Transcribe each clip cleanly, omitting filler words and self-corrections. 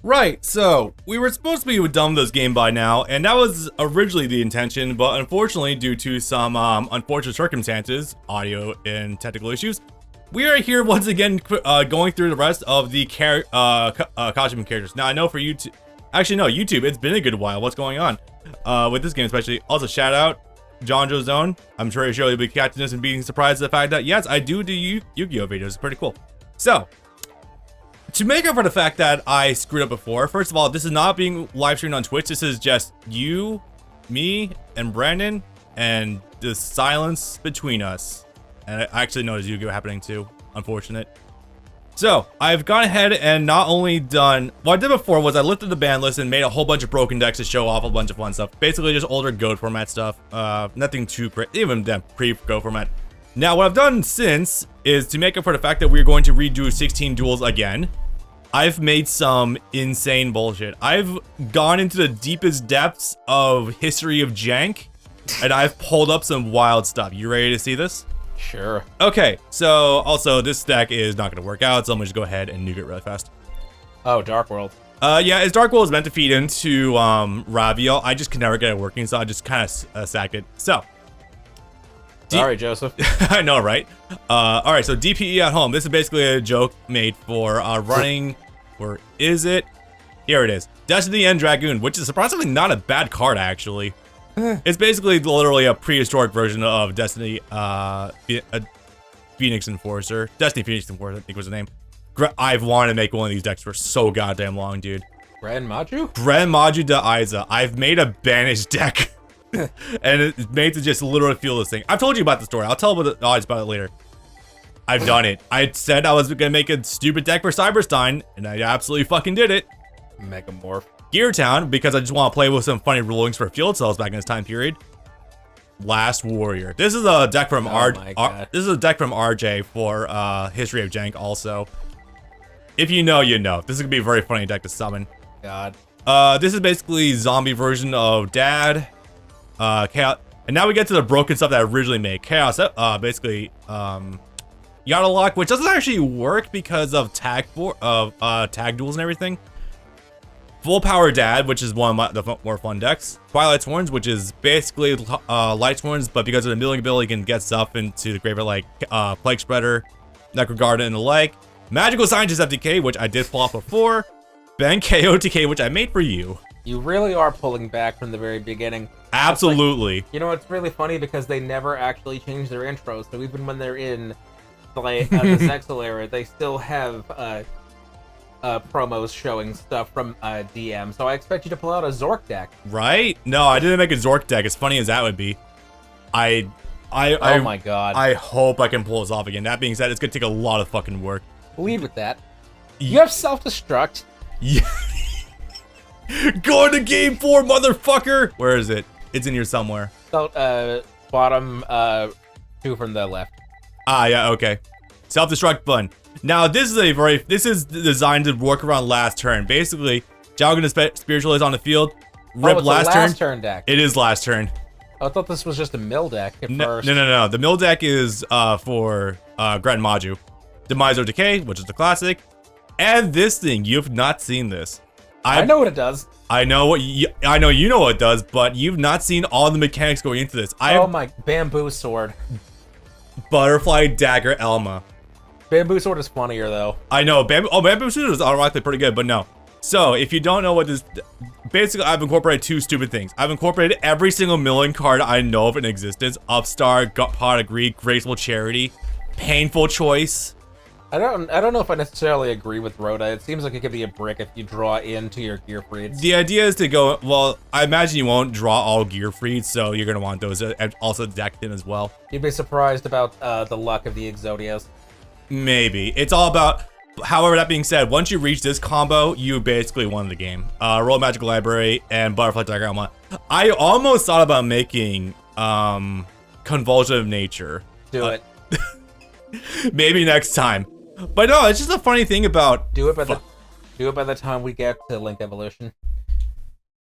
Right, so we were supposed to be done with this game by now, and that was originally the intention, but unfortunately, due to some unfortunate circumstances, audio and technical issues, we are here once again going through the rest of the costume characters. Now, I know for YouTube, actually no, YouTube, it's been a good while. What's going on with this game especially? Also, shout out John Joe Zone. I'm sure you'll be catching this and being surprised at the fact that, yes, I do Yu-Gi-Oh videos. It's pretty cool. So, to make up for the fact that I screwed up before, first of all, this is not being live streamed on Twitch. This is just you, me, and Brandon, and the silence between us. And I actually noticed Yu-Gi-Oh happening too. Unfortunate. So, I've gone ahead and not only done... What I did before was I lifted the ban list and made a whole bunch of broken decks to show off a bunch of fun stuff. Basically, just older GOAT format stuff. Nothing too... Even then, pre-GOAT format. Now, what I've done since is to make up for the fact that we're going to redo 16 duels again. I've made some insane bullshit. I've gone into the deepest depths of history of jank, and I've pulled up some wild stuff. You ready to see this? Sure. Okay, so also this deck is not going to work out, so I'm going to just go ahead and nuke it really fast. Oh, Dark World. Yeah, as Dark World is meant to feed into Raviel, I just can never get it working, so I just kind of sacked it. So. Sorry, Joseph. I know, right? Alright, so DPE at home. This is basically a joke made for running, or is it? Here it is. Destiny and Dragoon, which is surprisingly not a bad card, actually. It's basically literally a prehistoric version of Destiny Phoenix Enforcer. Destiny Phoenix Enforcer, I think was the name. I've wanted to make one of these decks for so goddamn long, dude. Grand Maju? Grand Maju de Iza. I've made a banished deck. And it's made to just literally feel this thing. I've told you about the story. I'll tell the audience about it later. I've done it. I said I was gonna make a stupid deck for Cyberstein, and I absolutely fucking did it. Megamorph. Gear Town, because I just want to play with some funny rulings for field cells back in this time period. Last Warrior. This is a deck from this is a deck from RJ for History of Jank also. If you know, you know. This is gonna be a very funny deck to summon. God. This is basically zombie version of Dad. Chaos, and now we get to the broken stuff that I originally made. Chaos, basically, Yada Lock, which doesn't actually work because of tag duels and everything. Full Power Dad, which is one of the more fun decks. Twilight's Horns, which is basically Light's Horns, but because of the milling ability, you can get stuff into the graveyard like Plague Spreader, Necrogarden, and the like. Magical Scientist FTK, which I did flop before. Ben KOTK, which I made for you. You really are pulling back from the very beginning. Absolutely. Like, you know, it's really funny because they never actually change their intros, so even when they're in the Zexal era, they still have promos showing stuff from DM, so I expect you to pull out a Zork deck. Right? No, I didn't make a Zork deck, as funny as that would be. Oh my god. I hope I can pull this off again. That being said, it's gonna take a lot of fucking work. Lead with that. You have self-destruct. Yeah. Going to game 4, motherfucker! Where is it? It's in here somewhere. So, bottom 2 from the left. Ah, yeah, okay. Self-destruct button. Now, this is designed to work around last turn. Basically, Jalgan Spiritual is on the field. Rip it's last turn deck. It is last turn. I thought this was just a mill deck at first. No. The mill deck is for Grand Maju. Demise or Decay, which is the classic. And this thing, you've not seen this. I know what it does. I know you know what it does, but you've not seen all the mechanics going into this. Oh my bamboo sword. Butterfly Dagger Elma. Bamboo sword is funnier though. I know bamboo sword is automatically pretty good, but no. So if you don't know what this, basically I've incorporated 2 stupid things. I've incorporated every single milling card I know of in existence: Upstart, Pot of Greed, Graceful Charity, Painful Choice. I don't know if I necessarily agree with Rhoda. It seems like it could be a brick if you draw into your gear freeds. The idea is to go, well, I imagine you won't draw all gear freeds, so you're going to want those also decked in as well. You'd be surprised about the luck of the Exodios. Maybe. It's all about, however, that being said, once you reach this combo, you basically won the game. Roll Magical Library and Butterfly Diagram. I almost thought about making Convulsion of Nature. Do it. Maybe next time. But no, it's just a funny thing about... Do it by the time we get to Link Evolution.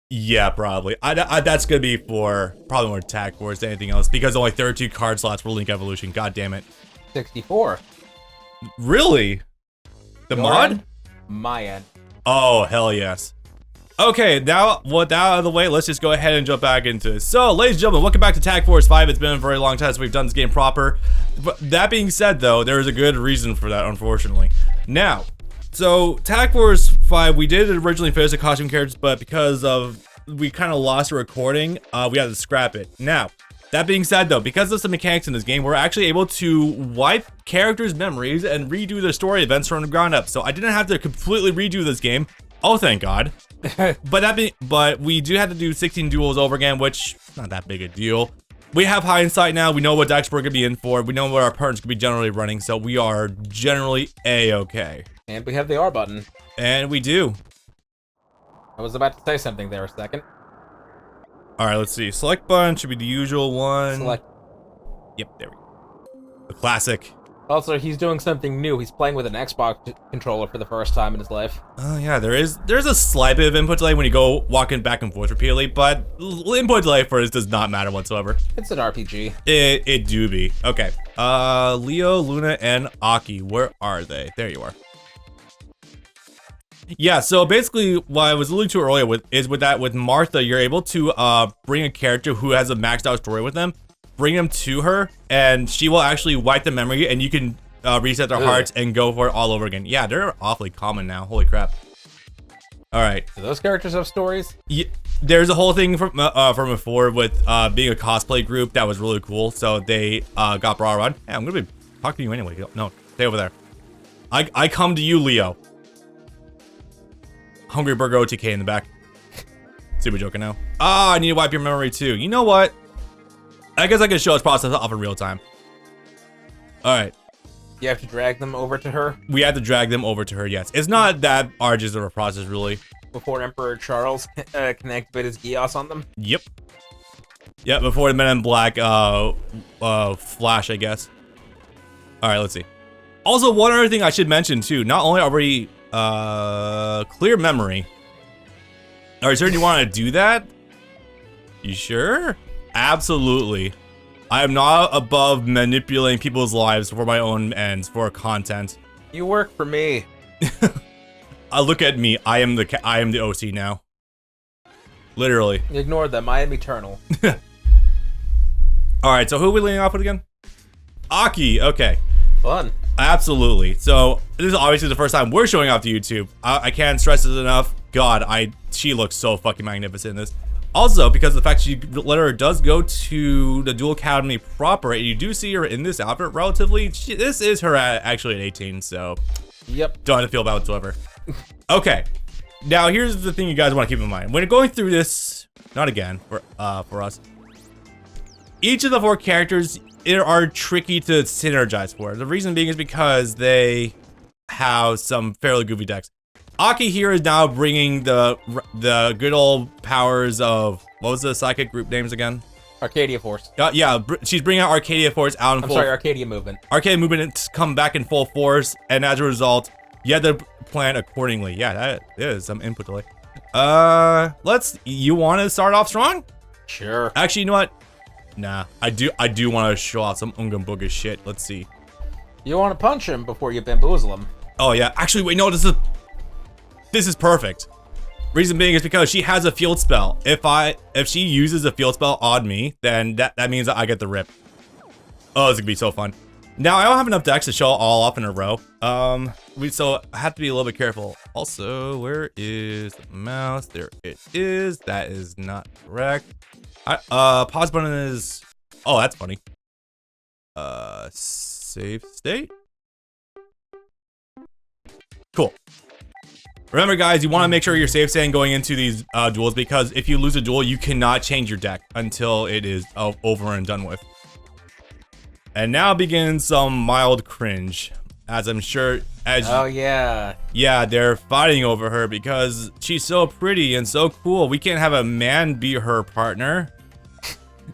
Yeah, probably. That's gonna be for probably more Tag Force than anything else, because only 32 card slots for Link Evolution. God damn it. 64. Really? The Your mod? end? My end. Oh, hell yes. Okay, now with that out of the way, let's just go ahead and jump back into it. So, ladies and gentlemen, welcome back to Tag Force 5. It's been a very long time since we've done this game proper. But that being said, though, there is a good reason for that, unfortunately. Now, so Tag Force 5, we did originally finish the costume characters, but because of we kind of lost the recording, we had to scrap it. Now, that being said, though, because of some mechanics in this game, we're actually able to wipe characters' memories and redo their story events from the ground up. So I didn't have to completely redo this game. Oh, thank God. but we do have to do 16 duels over again, which not that big a deal. We have hindsight now. We know what decks we're gonna be in for. We know what our partners could be generally running, so we are generally a-okay. And we have the R button. And we do. I was about to say something there a second. All right, let's see. Select button should be the usual one. Select. Yep, there we go. The classic. Also, he's doing something new. He's playing with an Xbox controller for the first time in his life. Oh yeah, there's a slight bit of input delay when you go walking back and forth repeatedly, but input delay for this does not matter whatsoever. It's an RPG. It do be. Okay. Leo, Luna, and Aki, where are they? There you are. Yeah, so basically what I was alluding to earlier with Martha, you're able to bring a character who has a maxed out story with them, bring them to her, and she will actually wipe the memory, and you can reset their hearts and go for it all over again. Yeah, they're awfully common now. Holy crap. All right. Do those characters have stories? Yeah, there's a whole thing from before with being a cosplay group that was really cool. So they got brought around. Hey, I'm gonna be talking to you anyway. No, stay over there. I come to you, Leo. Hungry Burger OTK in the back. Super joking now. Ah, I need to wipe your memory too. You know what? I guess I can show this process off in real time. All right. You have to drag them over to her? We have to drag them over to her, yes. It's not that arduous of a process, really. Before Emperor Charles can activate his Geass on them? Yep. Yep, before the Men in Black flash, I guess. All right, let's see. Also, one other thing I should mention, too. Not only are we clear memory. All right, sir, do you want to do that? You sure? Absolutely. I am not above manipulating people's lives for my own ends, for content. You work for me. Look at me. I am the OC now. Literally. Ignore them. I am eternal. All right, so who are we leading off with again? Aki. Okay. Fun. Absolutely. So this is obviously the first time we're showing off to YouTube. I can't stress this enough. God, she looks so fucking magnificent in this. Also, because of the fact she letter does go to the Duel Academy proper, and you do see her in this outfit relatively. This is her actually at 18, so yep. Don't have to feel bad whatsoever. Okay, now here's the thing you guys want to keep in mind when going through this. Not again for us. Each of the 4 characters are tricky to synergize for. The reason being is because they have some fairly goofy decks. Aki here is now bringing the good old powers of, what was the psychic group names again? Arcadia Force. Yeah, she's bringing out Arcadia Force out in full. I'm sorry, Arcadia Movement. Arcadia Movement has come back in full force, and as a result, you have to plan accordingly. Yeah, that is some input delay. You want to start off strong? Sure. Actually, you know what? Nah, I do want to show off some Ungam Booga shit. Let's see. You want to punch him before you bamboozle him. Oh yeah, actually wait, no, this is perfect. Reason being is because she has a field spell. If she uses a field spell on me, then that means that I get the rip. Oh, this is gonna be so fun. Now I don't have enough decks to show all off in a row. So I have to be a little bit careful. Also, where is the mouse? There it is. That is not correct. Pause button is. Oh, that's funny. Save state. Cool. Remember, guys, you want to make sure you're safe staying going into these duels, because if you lose a duel, you cannot change your deck until it is over and done with. And now begins some mild cringe, as I'm sure oh yeah. Yeah, they're fighting over her because she's so pretty and so cool. We can't have a man be her partner.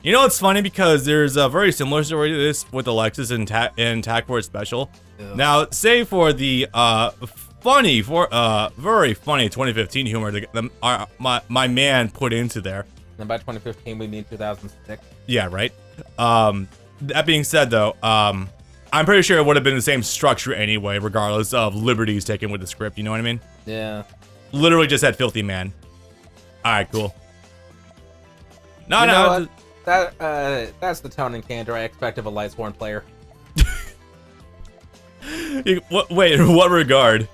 You know, it's funny because there's a very similar story to this with Alexis in Tag Force Special. Yeah. Now, save for the very funny 2015 humor that my man put into there. And by 2015, we mean 2006. Yeah, right. That being said, though, I'm pretty sure it would have been the same structure anyway, regardless of liberties taken with the script. You know what I mean? Yeah. Literally just said filthy man. Alright, cool. No, You know no. what? That's the tone and candor I expect of a Lightsworn player. Wait, in what regard?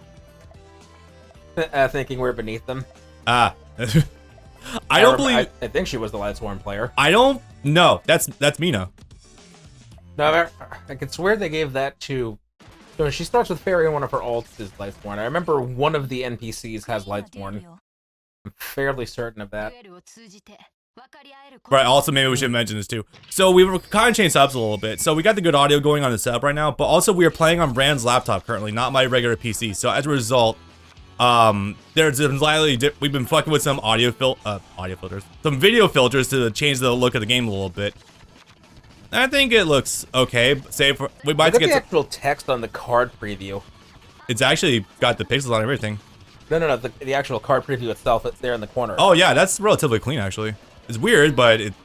Thinking we're beneath them. I don't believe. I think she was the Lightsworn player. I don't. No, that's Mina. No, I could swear they gave that to. So she starts with Fairy, and one of her alts is Lightsworn. I remember one of the NPCs has Lightsworn. I'm fairly certain of that. Right, also maybe we should mention this too. So we were kind of changed subs a little bit. So we got the good audio going on the setup right now, but also we are playing on Brand's laptop currently, not my regular PC. So as a result, there's slightly we've been fucking with some audio filters, some video filters to change the look of the game a little bit. I think it looks okay. Save for we might Look get at the actual text on the card preview. It's actually got the pixels on everything. No, the actual card preview itself, it's there in the corner. Oh yeah, that's relatively clean actually. It's weird, but it's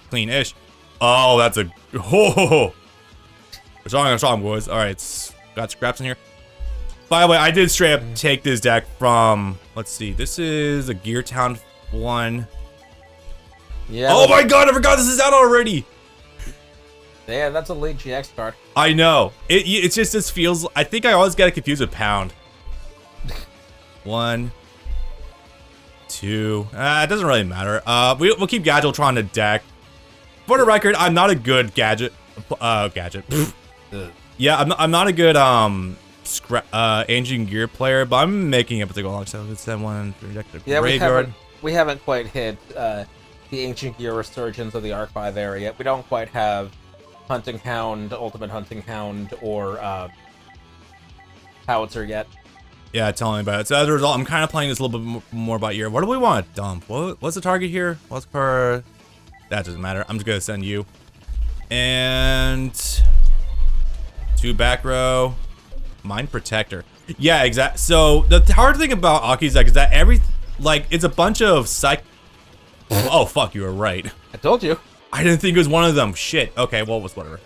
clean-ish. Oh, that's a strong boys. All right, got scraps in here. By the way, I did straight up take this deck from. Let's see, this is a Gear Town one. Yeah. Oh my god, I forgot this is out already. Yeah, that's a late GX card. I know. It's just this feels. I think I always get it confused with Pound. 1, 2. It doesn't really matter. We'll keep Gadgetron to deck. For the record, I'm not a good gadget. Yeah, I'm not a good Ancient Gear player, but I'm making it to go along. So it's that one. Yeah, we haven't quite hit the Ancient Gear resurgence of the Arc 5 era yet. We don't quite have Hunting Hound, Ultimate Hunting Hound, or Howitzer yet. Yeah, tell me about it. So as a result, I'm kind of playing this a little bit more about year. What do we want to dump? What's the target here? What's per? That doesn't matter. I'm just gonna send you. And 2 back row. Mind Protector. Yeah, exactly. So the hard thing about Aki's deck is that it's a bunch of psych. Oh fuck, you were right. I told you. I didn't think it was one of them. Shit. Okay, well, it's whatever.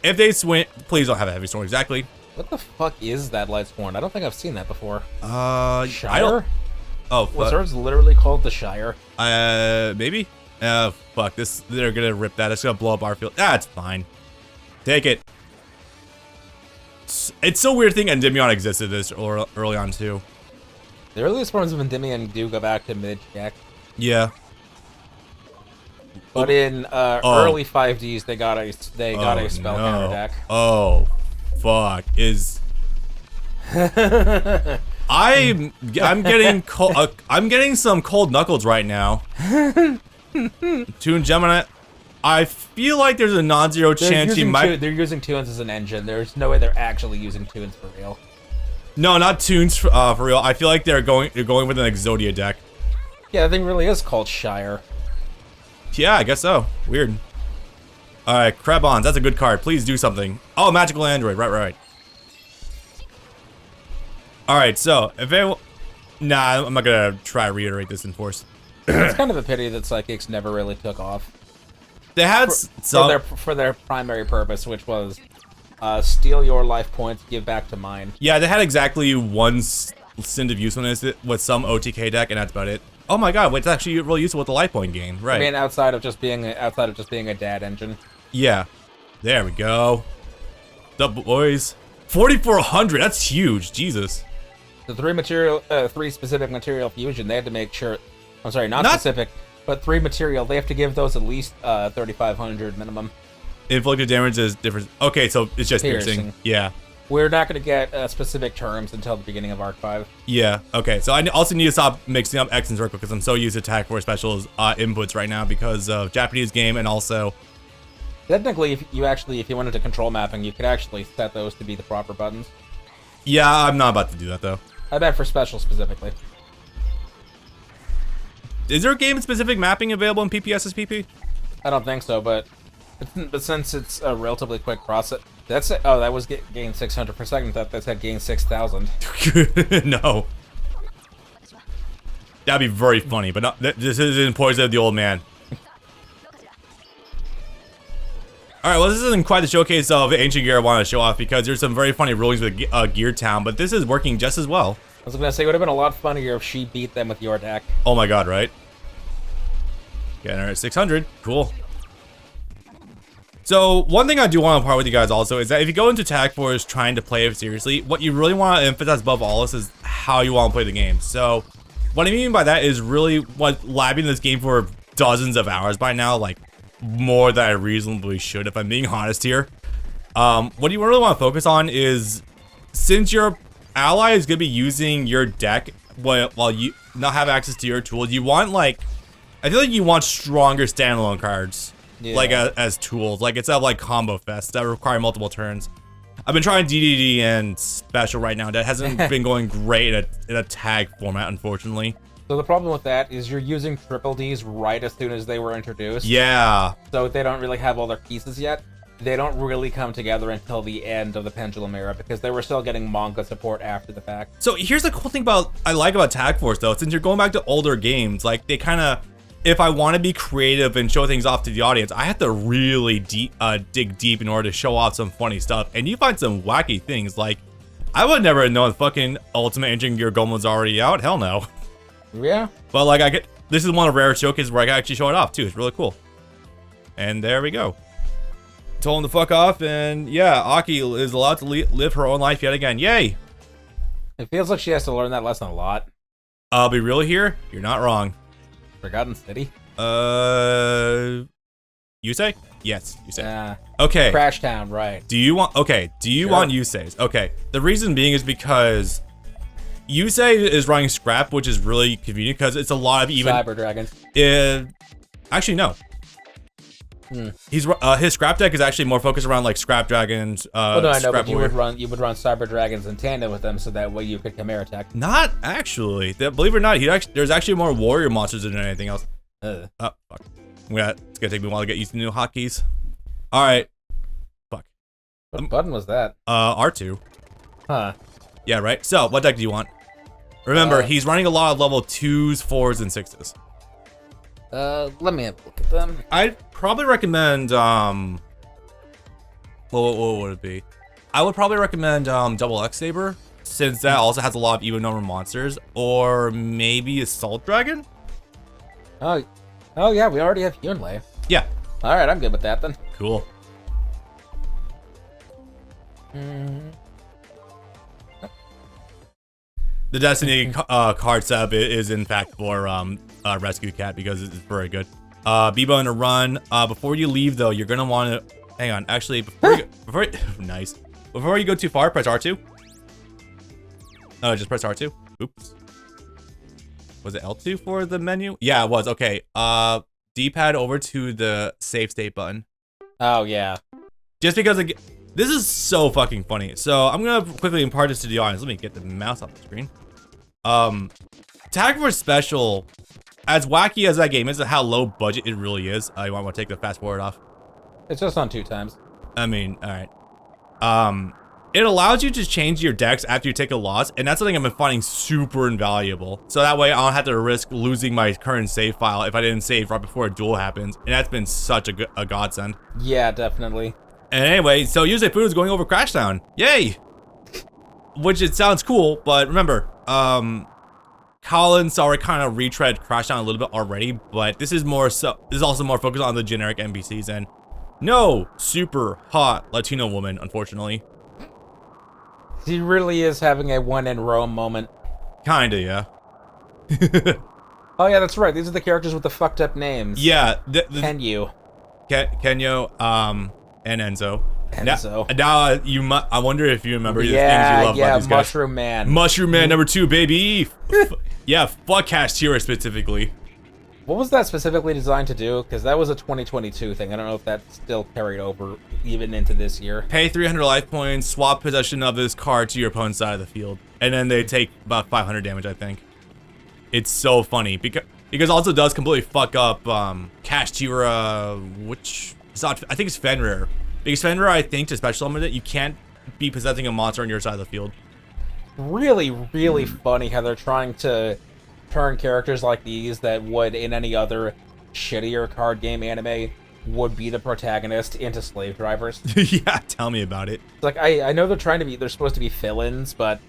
If they swing, please don't have a heavy storm. Exactly. What the fuck is that Lightsworn? I don't think I've seen that before. Shire? I don't. Oh, was hers literally called the Shire? Maybe. Fuck this. They're gonna rip that. It's gonna blow up our field. It's fine. Take it. It's so weird thing Endymion existed this early on too. The earliest forms of Endymion do go back to mid-GX. Yeah. But in early 5Ds, they got a spell counter deck. Oh, fuck! I'm getting some cold knuckles right now. Toon Gemini. I feel like there's a non-zero chance you might. They're using Toons as an engine. There's no way they're actually using Toons for real. No, not Toons for real. I feel like they're going with an Exodia deck. Yeah, the thing really is called Shire. Yeah, I guess so. Weird. Alright, Krebons, that's a good card. Please do something. Oh, Magical Android. Right. Alright, so, nah, I'm not gonna try to reiterate this in force. It's kind of a pity that Psychics never really took off. They had for their primary purpose, which was steal your life points, give back to mine. Yeah, they had exactly one stint of usefulness with some OTK deck, and that's about it. Oh my god, wait, it's actually really useful with the life point gain, right? I mean, outside of just being a dad engine. Yeah, there we go. The boys, 4,400. That's huge, Jesus. The 3 specific material fusion. They had to make sure. I'm sorry, not specific, but 3 material. They have to give those at least 3,500 minimum. Inflicted damage is different. Okay, so it's just piercing. Yeah. We're not going to get specific terms until the beginning of Arc 5. Yeah, okay. So I also need to stop mixing up X and Circle because I'm so used to Attack Force Specials inputs right now because of Japanese game and also... Technically, if you wanted to control mapping, you could actually set those to be the proper buttons. Yeah, I'm not about to do that though. I bet for special specifically. Is there game-specific mapping available in PPSSPP? I don't think so, but since it's a relatively quick process... That's it. Oh, that was gain 600 per second. That said gain 6,000. No. That'd be very funny, but not, this isn't Poison of the Old Man. Alright, well this isn't quite the showcase of Ancient Gear I want to show off because there's some very funny rulings with Gear Town, but this is working just as well. was gonna say it would have been a lot funnier if she beat them with your deck. Oh my god, right? Getting her at 600. Cool. So one thing I do want to part with you guys also is that if you go into Tag Force trying to play it seriously, what you really want to emphasize above all this is how you want to play the game. So what I mean by that is really what labbing this game for dozens of hours by now, like more than I reasonably should, if I'm being honest here. What you really want to focus on is, since your ally is going to be using your deck while you not have access to your tools, you want, like, I feel like you want stronger standalone cards. Yeah. Like as tools, like instead of like combo fests that require multiple turns. I've been trying DDD and special right now. That hasn't been going great in a tag format, unfortunately. So the problem with that is you're using triple Ds right as soon as they were introduced. Yeah. So they don't really have all their pieces yet. They don't really come together until the end of the Pendulum era because they were still getting manga support after the fact. So here's the cool thing I like about Tag Force though, since you're going back to older games, like they kind of, if I want to be creative and show things off to the audience, I have to really dig deep in order to show off some funny stuff. And you find some wacky things, like, I would never have known fucking Ultimate Engine Gear Gold was already out. Hell no. Yeah. But like, this is one of rare showcases where I can actually show it off too. It's really cool. And there we go. Told him to fuck off, and yeah, Aki is allowed to live her own life yet again. Yay. It feels like she has to learn that lesson a lot. I'll be real here. You're not wrong. Forgotten City? Yusei? Yes, Yusei. Yeah. Okay. Crash Town, right. Do you want Yuseis? Okay. The reason being is because Yusei is running scrap, which is really convenient because it's a lot of even Cyber Dragons. Actually no. His scrap deck is actually more focused around like scrap dragons. Oh no, I know, but you would run Cyber Dragons in tandem with them, so that way you could Chimera attack. Not actually. Believe it or not, there's actually more warrior monsters than anything else. Oh fuck. It's gonna take me a while to get used to new hotkeys. All right. Fuck. What button was that? R2. Huh. Yeah, right. So, what deck do you want? Remember, he's running a lot of level 2s, 4s, and 6s. Let me have a look at them. I'd probably recommend, what would it be? I would probably recommend, Double X Saber, since that also has a lot of even number monsters, or maybe Assault Dragon? Oh yeah, we already have Yunlei. Yeah. Alright, I'm good with that then. Cool. The Destiny card setup is in fact for Rescue Cat because it's very good. Bebo in a run. Before you leave though, you're gonna want to hang on. Actually, nice. Before you go too far, press R2. Just press R2. Oops. Was it L2 for the menu? Yeah, it was. Okay. D-pad over to the save state button. Oh yeah. Just because this is so fucking funny. So I'm gonna quickly impart this to the audience. Let me get the mouse off the screen. Tag Force Special, as wacky as that game is and how low budget it really is. You want to take the fast forward off? It's just on 2 times. I mean, all right. It allows you to change your decks after you take a loss, and that's something I've been finding super invaluable. So that way I don't have to risk losing my current save file if I didn't save right before a duel happens, and that's been such a godsend. Yeah, definitely. And anyway, so Yusei Food is going over Crashdown. Yay! Which it sounds cool, but remember, Kalin's already kind of retread Crashdown a little bit already, but this is also more focused on the generic NPCs and no super hot Latino woman, unfortunately. He really is having a one in Rome moment. Kinda, yeah. Oh yeah, that's right. These are the characters with the fucked up names. Yeah. Kenyu, and Enzo. Enzo. Now I wonder if you remember the things you love about these guys. Mushroom Man. Mushroom Man number 2, baby. Yeah, fuck Hashira specifically. What was that specifically designed to do? Because that was a 2022 thing. I don't know if that's still carried over even into this year. Pay 300 life points, swap possession of this card to your opponent's side of the field, and then they take about 500 damage, I think. It's so funny because also does completely fuck up Kashira, which is not, I think it's Fenrir. Because Fenrir, I think, to special summon it, you can't be possessing a monster on your side of the field. Really, really funny how they're trying to turn characters like these that would, in any other shittier card game anime, would be the protagonist into slave drivers. Yeah, tell me about it. Like, I know they're supposed to be fill-ins, but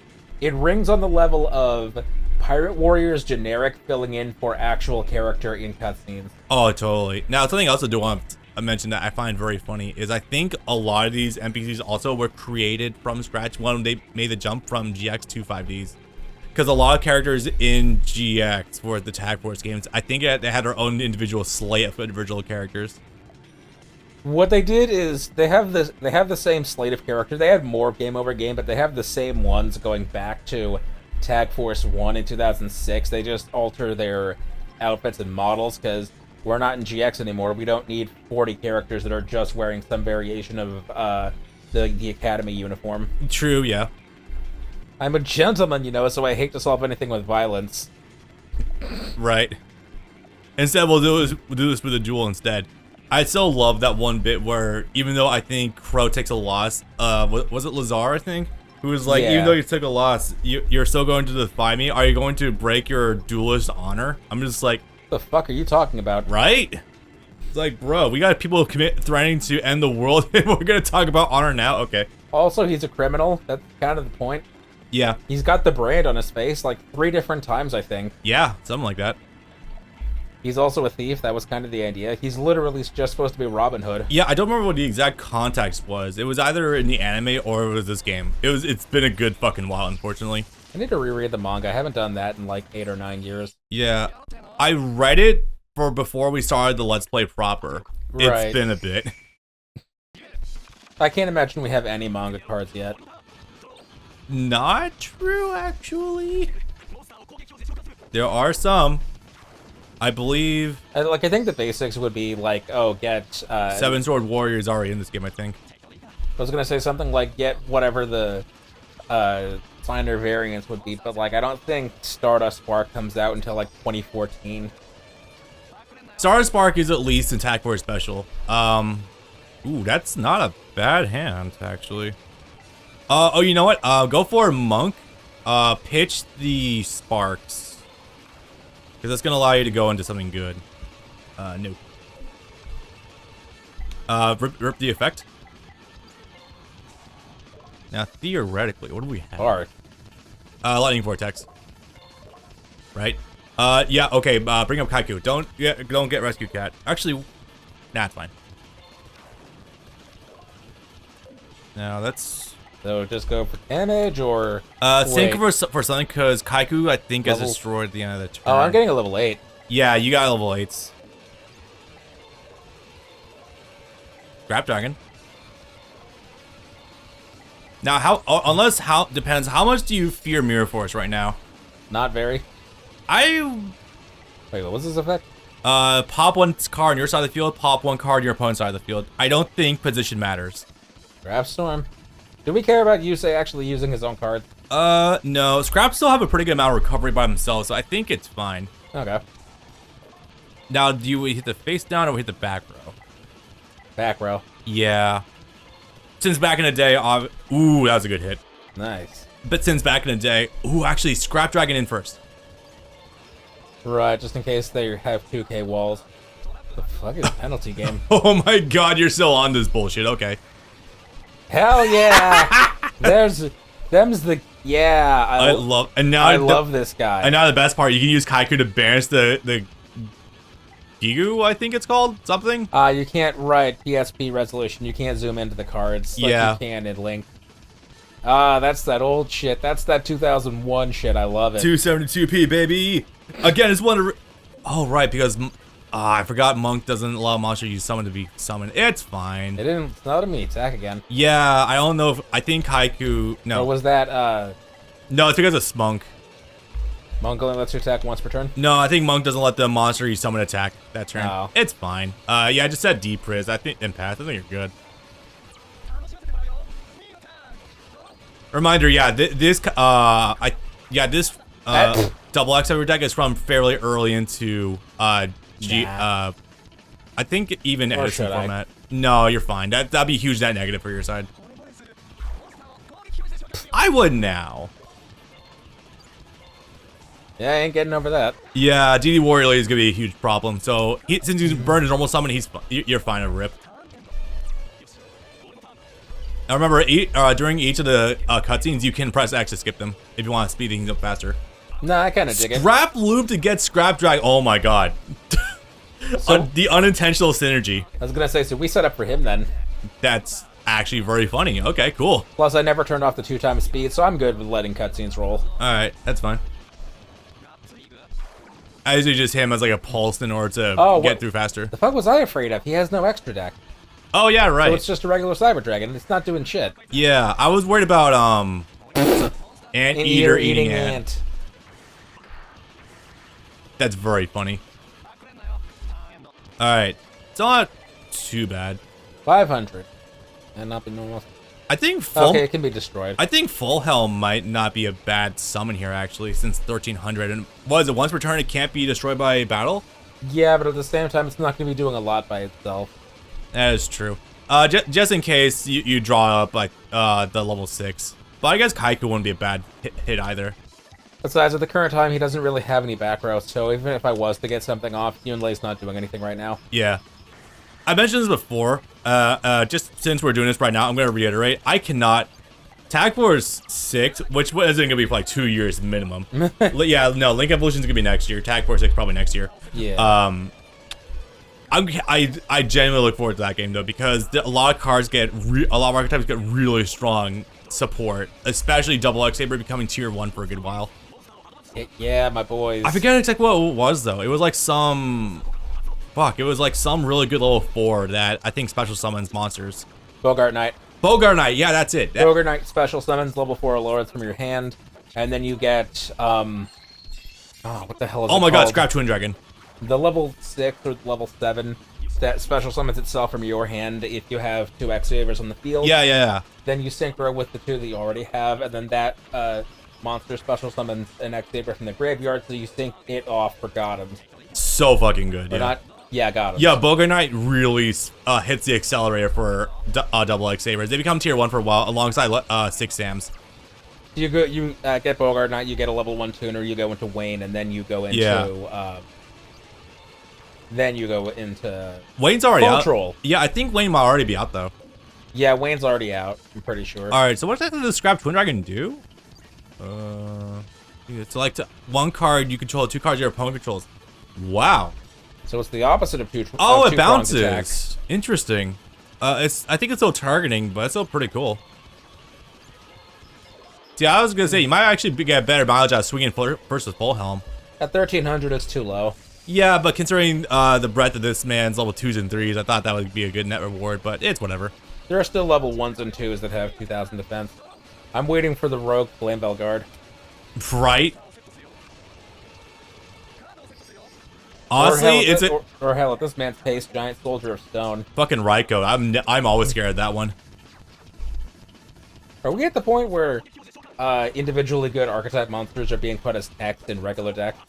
It rings on the level of Pirate Warriors generic filling in for actual character in cutscenes. Oh, totally. Now, something else I do want to mention that I find very funny is I think a lot of these NPCs also were created from scratch when they made the jump from GX to 5Ds. Because a lot of characters in GX for the Tag Force games, I think they had their own individual slate of individual characters. What they did is they have the same slate of characters. They had more game over game, but they have the same ones going back to Tag Force 1 in 2006. They just alter their outfits and models because we're not in GX anymore. We don't need 40 characters that are just wearing some variation of the Academy uniform. True, yeah. I'm a gentleman, you know, so I hate to solve anything with violence. Right. Instead, we'll do this with a duel instead. I still love that one bit where, even though I think Crow takes a loss, was it Lazar, I think? Who was like, even though you took a loss, you're still going to defy me? Are you going to break your duelist honor? I'm just like... What the fuck are you talking about? Right? It's like, bro, we got people threatening to end the world, and we're gonna talk about honor now? Okay. Also, he's a criminal. That's kind of the point. Yeah. He's got the brand on his face like 3 different times, I think. Yeah, something like that. He's also a thief. That was kind of the idea. He's literally just supposed to be Robin Hood. Yeah, I don't remember what the exact context was. It was either in the anime or it was this game. It's been a good fucking while, unfortunately. I need to reread the manga. I haven't done that in like 8 or 9 years. Yeah. I read it for before we started the Let's Play proper. Right. It's been a bit. I can't imagine we have any manga cards yet. Not true, actually. There are some. I believe... I think the basics would be like, oh, get... Seven Sword Warrior is already in this game, I think. I was going to say something like, get whatever the finer variants would be, but like, I don't think Stardust Spark comes out until like 2014. Stardust Spark is at least in Tag Force Special. Ooh, that's not a bad hand, actually. Oh, you know what? Go for Monk. Pitch the Sparks. Because that's going to allow you to go into something good. Nope. Rip the effect. Now, theoretically, what do we have? Hard. Lightning Vortex. Right? Yeah, okay, bring up Kaiku. Don't get Rescue Cat. Actually, nah, it's fine. Now, that's... So just go for damage, or... think for something, because Kaiku, I think, is destroyed at the end of the turn. Oh, I'm getting a level 8. Yeah, you got level 8s. Grab Dragon. Now, depends, how much do you fear Mirror Force right now? Not very. Wait, what was this effect? Pop one card on your side of the field, pop one card on your opponent's side of the field. I don't think position matters. Grab Storm. Do we care about Yusei actually using his own card? No. Scraps still have a pretty good amount of recovery by themselves, so I think it's fine. Okay. Now, do you hit the face down or hit the back row? Back row. Yeah. Since back in the day, ooh, that was a good hit. Nice. But since back in the day, ooh, actually, Scrap Dragon in first. Right, just in case they have 2K walls. The fuck is penalty game? Oh my god, you're still on this bullshit, okay. Hell yeah! Them's the I love this guy. And now the best part, you can use Kaiku to banish the Gigu, I think it's called something. You can't write PSP resolution. You can't zoom into the cards like you can in Link. That's that old shit. That's that 2001 shit. I love it. 272p baby. Again, it's one of oh right, because I forgot Monk doesn't allow monster you summon to be summoned. It's fine. It didn't. It's not to me. Attack again. Yeah, I don't know if I think Haiku. No. Or was that No, it's because of Smunk. Monk only lets you attack once per turn? No, I think Monk doesn't let the monster you summon attack that turn. Oh. It's fine. Yeah, I just said Depriz. I think Empath. I think you're good. Reminder, yeah, this double X every deck is from fairly early into I think even Edison format. No, you're fine. That'd be a huge net negative for your side. I would now. Yeah, I ain't getting over that. Yeah, DD Warrior Lady is gonna be a huge problem. So since he's burned his normal summon, you're fine to rip. I remember during each of the cutscenes, you can press X to skip them if you want to speed things up faster. No, I kind of dig it. Scrap loop to get scrap drag. Oh my god. The unintentional synergy. I was gonna say, so we set up for him then. That's actually very funny. Okay, cool. Plus, I never turned off the 2x speed, so I'm good with letting cutscenes roll. Alright, that's fine. I usually just hit him as like a pulse in order to get through faster. The fuck was I afraid of? He has no extra deck. Oh yeah, right. So it's just a regular Cyber Dragon. It's not doing shit. Yeah, I was worried about Anteater eating ant. That's very funny. Alright. It's not too bad. 500. And not be normal. I think full... Okay, it can be destroyed. I think Full Helm might not be a bad summon here, actually, since 1300. And what is it? Once per turn, it can't be destroyed by battle? Yeah, but at the same time, it's not going to be doing a lot by itself. That is true. Just in case you draw up like the level 6. But I guess Kaiku wouldn't be a bad hit either. Besides, at the current time, he doesn't really have any back row, so even if I was to get something off, Yunlei's not doing anything right now. Yeah. I mentioned this before. Just since we're doing this right now, I'm going to reiterate. I cannot... Tag Force 6, which isn't going to be for like 2 years minimum. Yeah, no, Link Evolution is going to be next year. Tag Force 6 probably next year. Yeah. I genuinely look forward to that game though, because a lot of cards a lot of archetypes get really strong support, especially Double X Saber becoming tier 1 for a good while. Yeah, my boys. I forget exactly what it was though. It was like some... Fuck, it was like some really good level 4 that I think special summons monsters. Bogart Knight. Bogart Knight, yeah, that's it. Bogart Knight special summons level 4 lords from your hand, and then you get, oh, what the hell is it Oh my god, called? Scrap Twin Dragon. The level 6 or level 7 that special summons itself from your hand if you have 2 X-Savers on the field. Yeah. Then you synchro with the 2 that you already have, and then that monster special summons an X-Saber from the graveyard, so you sync it off for Gothams. So fucking good, yeah. Not, yeah, Gothams. Yeah, Bogart Knight really hits the accelerator for Double X Sabers. They become tier 1 for a while, alongside 6 Sams. You get Bogart Knight, you get a level 1 tuner, you go into Wayne, and then you go into... Wayne's already out. Troll. Yeah, I think Wayne might already be out though. Yeah, Wayne's already out. I'm pretty sure. All right, so what exactly does Scrap Twin Dragon do? Select 1 card you control, 2 cards your opponent controls. Wow. So it's the opposite of two. Oh, it bounces. Interesting. I think it's still targeting, but it's still pretty cool. See, I was gonna say you might actually get better mileage out of swinging versus Full Helm. At 1300, it's too low. Yeah, but considering the breadth of this man's level 2s and 3s, I thought that would be a good net reward, but it's whatever. There are still level 1s and 2s that have 2000 defense. I'm waiting for the rogue Flame Bell Guard. Right? Honestly, or hell, at this man's pace, Giant Soldier of Stone. Fucking Raiko. I'm always scared of that one. Are we at the point where individually good archetype monsters are being put as text in regular decks?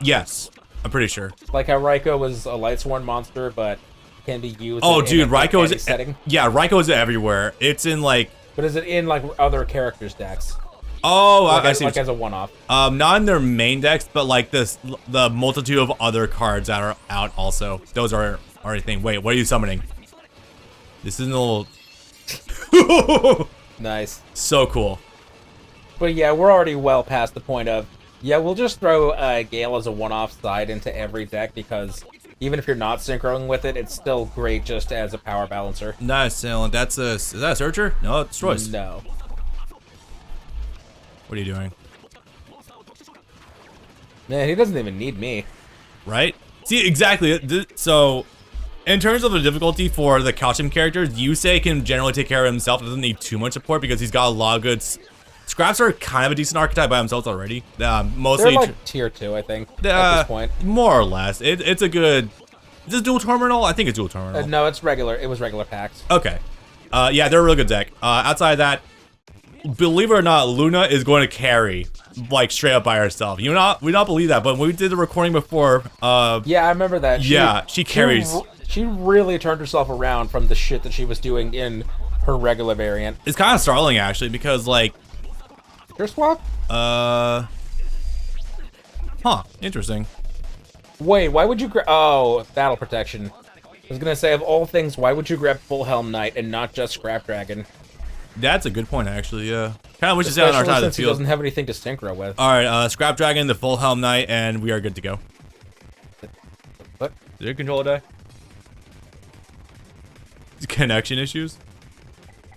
Yes, I'm pretty sure. Like how Raiko was a Lightsworn monster, but can be used. Oh, dude, Raiko is setting. Yeah, Raiko is everywhere. It's in like. But is it in like other characters' decks? Oh, like I see. Like as a one-off. Not in their main decks, but like the multitude of other cards that are out also. Those are already thing. Wait, what are you summoning? This is a little. Nice. So cool. But yeah, we're already well past the point of. Yeah, we'll just throw Gale as a one-off side into every deck because even if you're not synchroing with it, it's still great just as a power balancer. Nice, Alan. Is that a Searcher? No, it destroys. No. What are you doing? Man, he doesn't even need me. Right? See, exactly. So, in terms of the difficulty for the calcium characters, Yusei can generally take care of himself. Doesn't need too much support because he's got a lot of good... Scraps are kind of a decent archetype by themselves already. Mostly they're like tier 2, I think, at this point. More or less. It's a good... Is this dual terminal? I think it's dual terminal. No, it's regular. It was regular packs. Okay. Yeah, they're a really good deck. Outside of that, believe it or not, Luna is going to carry, like, straight up by herself. We don't believe that, but when we did the recording before... yeah, I remember that. She carries... She really turned herself around from the shit that she was doing in her regular variant. It's kind of startling, actually, because, like... Your swap? Huh. Interesting. Wait, why would you oh, battle protection. was gonna say, of all things, why would you grab Full Helm Knight and not just Scrap Dragon? That's a good point, actually, yeah. Kind of wish to stay on our side of the since he field. doesn't have anything to synchro with. Alright, Scrap Dragon, the Full Helm Knight, and we are good to go. What? Did your controller die? Connection issues?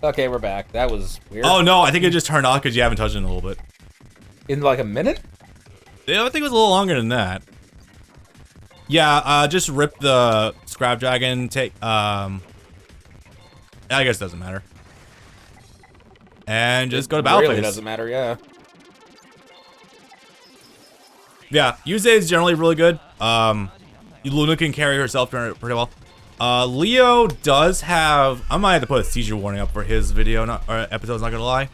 Okay, we're back. That was weird. Oh no, I think it just turned off because you haven't touched it in a little bit. In like a minute? Yeah, I think it was a little longer than that. Yeah, just rip the Scrap Dragon, I guess it doesn't matter. And just go to battle really phase. Doesn't matter, yeah. Yeah, Yusei is generally really good. Luna can carry herself pretty well. Leo does have... I might have to put a seizure warning up for his video, or episode's not gonna lie.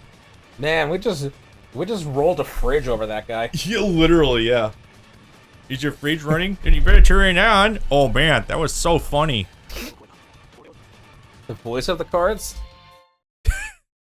Man, we just rolled a fridge over that guy. Yeah, literally, yeah. Is your fridge running? Then you better turn it on. Oh man, that was so funny. The voice of the cards?